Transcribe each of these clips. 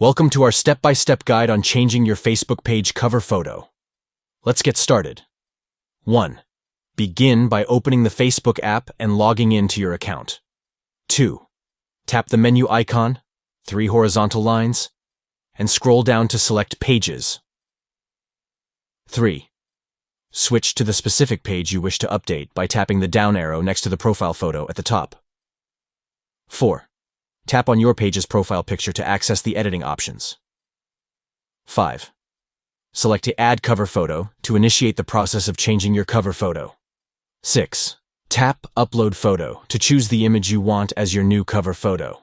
Welcome to our step-by-step guide on changing your Facebook page cover photo. Let's get started. 1. Begin by opening the Facebook app and logging in to your account. 2. Tap the menu icon, 3 horizontal lines, and scroll down to select Pages. 3. Switch to the specific page you wish to update by tapping the down arrow next to the profile photo at the top. 4. Tap on your page's profile picture to access the editing options. 5. Select Add Cover Photo to initiate the process of changing your cover photo. 6. Tap Upload Photo to choose the image you want as your new cover photo.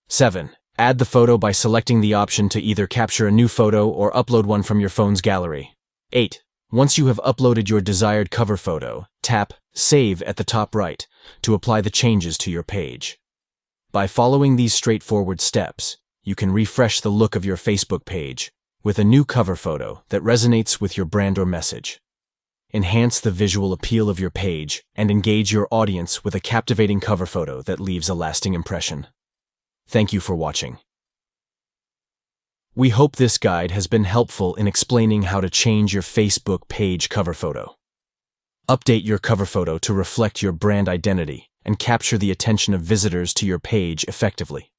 7. Add the photo by selecting the option to either capture a new photo or upload one from your phone's gallery. 8. Once you have uploaded your desired cover photo, tap Save at the top right to apply the changes to your page. By following these straightforward steps, you can refresh the look of your Facebook page with a new cover photo that resonates with your brand or message. Enhance the visual appeal of your page and engage your audience with a captivating cover photo that leaves a lasting impression. Thank you for watching. We hope this guide has been helpful in explaining how to change your Facebook page cover photo. Update your cover photo to reflect your brand identity and capture the attention of visitors to your page effectively.